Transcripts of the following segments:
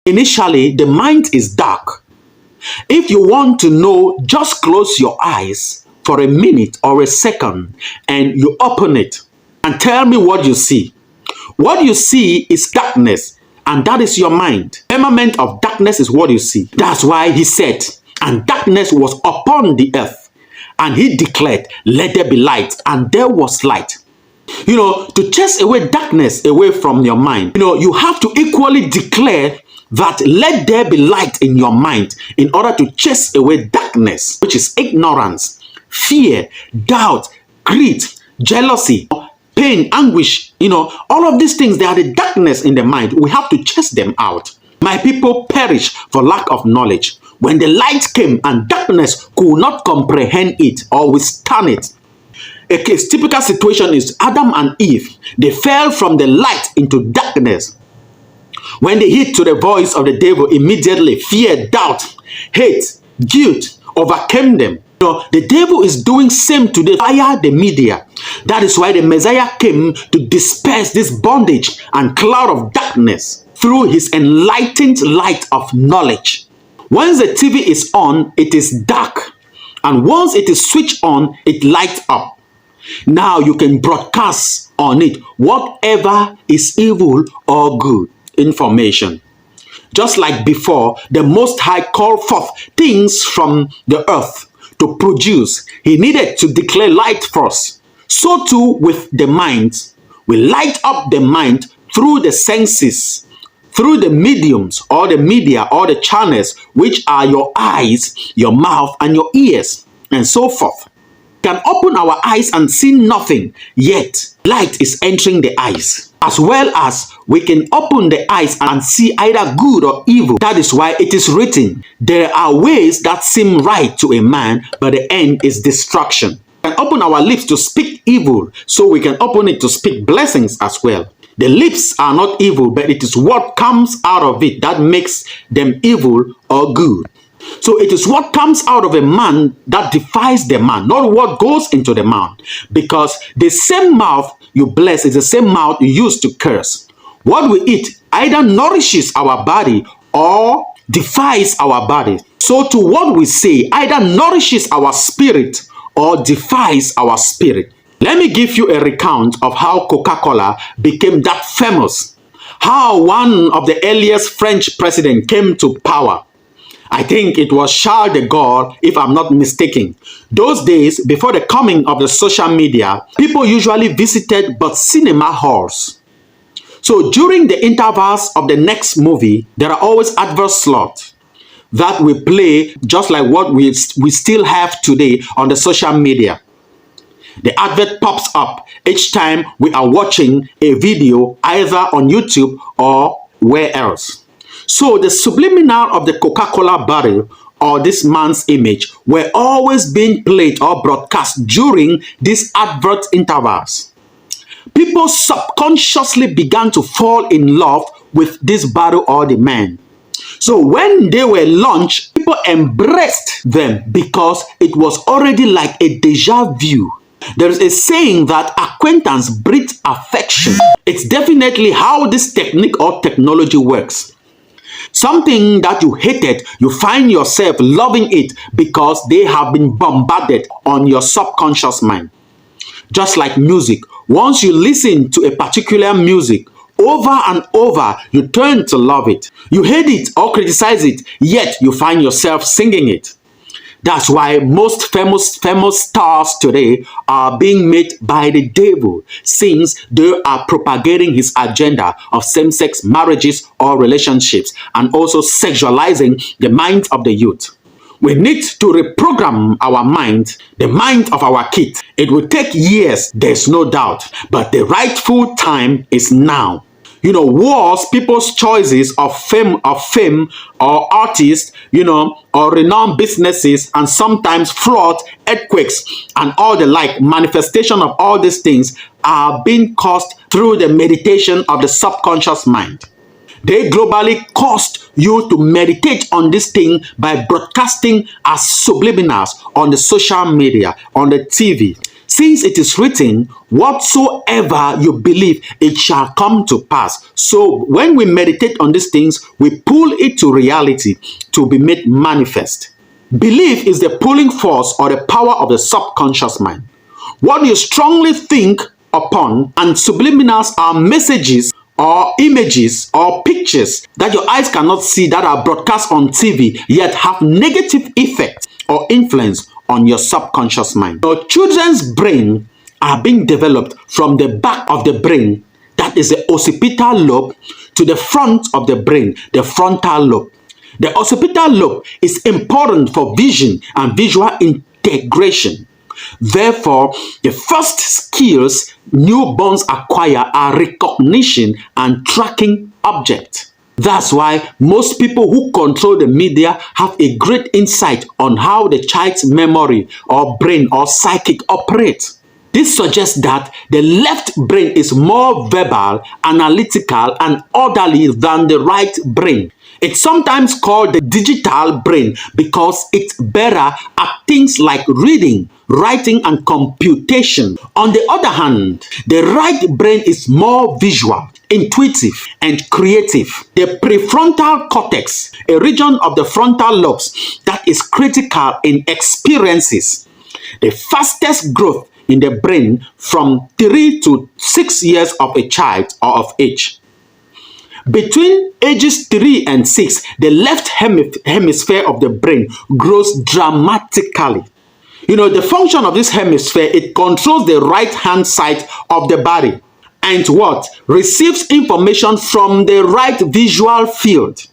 Initially, the mind is dark. If you want to know, just close your eyes for a minute or a second and you open it and tell me what you see. What you see is darkness, and that is your mind. Firmament of darkness is what you see. That's why he said, and darkness was upon the earth, and he declared, let there be light, and there was light. To chase away darkness away from your mind, you have to equally declare that let there be light in your mind in order to chase away darkness, which is ignorance, fear, doubt, greed, jealousy, pain, anguish. All of these things, they are the darkness in the mind. We have to chase them out. My people perish for lack of knowledge. When the light came and darkness could not comprehend it or withstand it. A typical situation is Adam and Eve. They fell from the light into darkness. When they heed to the voice of the devil, immediately fear, doubt, hate, guilt overcame them. The devil is doing same today via the media. That is why the Messiah came to disperse this bondage and cloud of darkness through his enlightened light of knowledge. Once the TV is on, it is dark. And once it is switched on, it lights up. Now you can broadcast on it whatever is evil or good information. Just like before, the Most High called forth things from the earth to produce. He needed to declare light first. So too with the mind. We light up the mind through the senses, through the mediums or the media or the channels, which are your eyes, your mouth, and your ears, and so forth. We can open our eyes and see nothing, yet light is entering the eyes. As well as we can open the eyes and see either good or evil. That is why it is written, there are ways that seem right to a man, but the end is destruction. We can open our lips to speak evil, so we can open it to speak blessings as well. The lips are not evil, but it is what comes out of it that makes them evil or good. So it is what comes out of a man that defies the man, not what goes into the mouth. Because the same mouth you bless is the same mouth you use to curse. What we eat either nourishes our body or defies our body. So to what we say either nourishes our spirit or defies our spirit. Let me give you a recount of how Coca-Cola became that famous. How one of the earliest French presidents came to power. I think it was Charles de Gaulle, if I'm not mistaken. Those days, before the coming of the social media, people usually visited but cinema halls. So during the intervals of the next movie, there are always advert slots that we play, just like what we still have today on the social media. The advert pops up each time we are watching a video either on YouTube or where else. So the subliminal of the Coca-Cola bottle or this man's image were always being played or broadcast during these advert intervals. People subconsciously began to fall in love with this bottle or the man. So when they were launched, people embraced them because it was already like a deja vu. There is a saying that acquaintance breeds affection. It's definitely how this technique or technology works. Something that you hated, you find yourself loving it because they have been bombarded on your subconscious mind. Just like music, once you listen to a particular music over and over, you turn to love it. You hate it or criticize it, yet you find yourself singing it. That's why most famous stars today are being made by the devil, since they are propagating his agenda of same-sex marriages or relationships and also sexualizing the minds of the youth. We need to reprogram our mind, the mind of our kids. It will take years, there's no doubt, but the rightful time is now. Wars, people's choices of fame or artists, or renowned businesses, and sometimes fraud, earthquakes, and all the like manifestation of all these things are being caused through the meditation of the subconscious mind. They globally caused you to meditate on this thing by broadcasting as subliminals on the social media, on the TV. Since it is written, whatsoever you believe, it shall come to pass. So when we meditate on these things, we pull it to reality to be made manifest. Belief is the pulling force or the power of the subconscious mind. What you strongly think upon, and subliminals are messages or images or pictures that your eyes cannot see that are broadcast on TV yet have negative effect or influence on your subconscious mind. Your children's brain are being developed from the back of the brain, that is the occipital lobe, to the front of the brain, the frontal lobe. The occipital lobe is important for vision and visual integration. Therefore, the first skills newborns acquire are recognition and tracking objects. That's why most people who control the media have a great insight on how the child's memory or brain or psychic operates. This suggests that the left brain is more verbal, analytical, and orderly than the right brain. It's sometimes called the digital brain because it's better at things like reading, writing, and computation. On the other hand, the right brain is more visual, intuitive, and creative. The prefrontal cortex, a region of the frontal lobes that is critical in experiences, the fastest growth in the brain from 3 to 6 years of a child or of age. Between ages 3 and 6, the left hemisphere of the brain grows dramatically. The function of this hemisphere, it controls the right hand side of the body and receives information from the right visual field,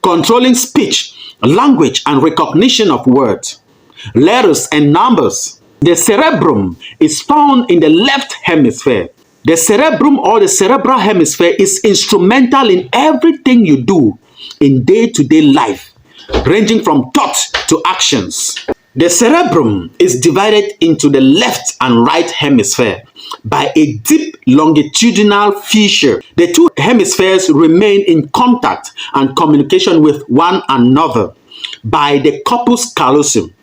controlling speech, language, and recognition of words, letters, and numbers. The cerebrum is found in the left hemisphere. The cerebrum or the cerebral hemisphere is instrumental in everything you do in day-to-day life, ranging from thoughts to actions. The cerebrum is divided into the left and right hemisphere by a deep longitudinal fissure. The two hemispheres remain in contact and communication with one another by the corpus callosum.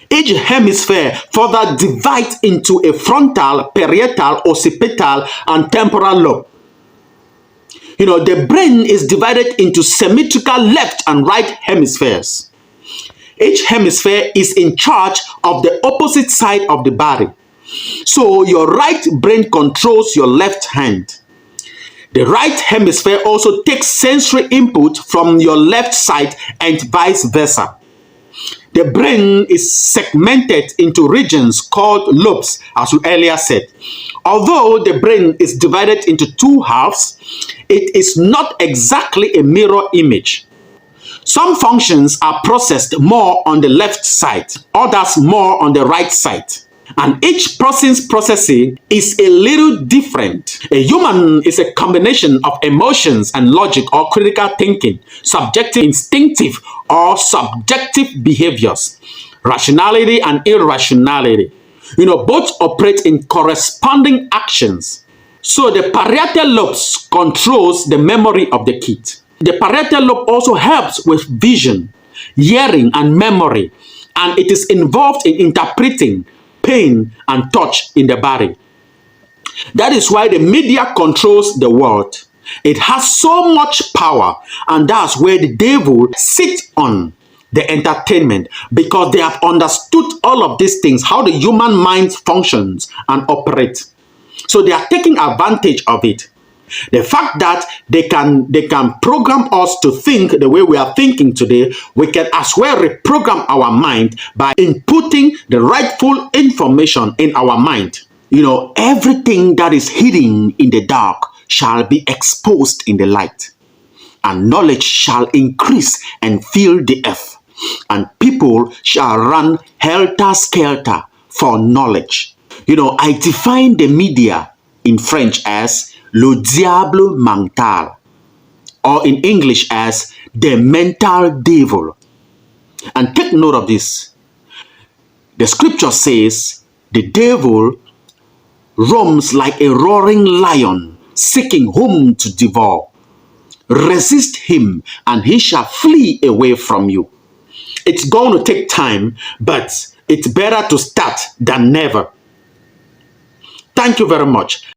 Each hemisphere further divides into a frontal, parietal, occipital, and temporal lobe. The brain is divided into symmetrical left and right hemispheres. Each hemisphere is in charge of the opposite side of the body. So your right brain controls your left hand. The right hemisphere also takes sensory input from your left side and vice versa. The brain is segmented into regions called lobes, as we earlier said. Although the brain is divided into two halves, it is not exactly a mirror image. Some functions are processed more on the left side, others more on the right side. And each person's processing is a little different. A human is a combination of emotions and logic or critical thinking, subjective, instinctive, or subjective behaviors, rationality and irrationality. Both operate in corresponding actions. So the parietal lobes controls the memory of the kid. The parietal lobe also helps with vision, hearing, and memory, and it is involved in interpreting pain and touch in the body. That is why the media controls the world. It has so much power, and that's where the devil sits on the entertainment, because they have understood all of these things, how the human mind functions and operates. So they are taking advantage of it. The fact that they can program us to think the way we are thinking today, we can as well reprogram our mind by inputting the rightful information in our mind. Everything that is hidden in the dark shall be exposed in the light, and knowledge shall increase and fill the earth, and people shall run helter-skelter for knowledge. I define the media in French as le diable mental, or in English as the mental devil. And take note of this. The scripture says the devil roams like a roaring lion, seeking whom to devour. Resist him, and he shall flee away from you. It's going to take time, but it's better to start than never. Thank you very much.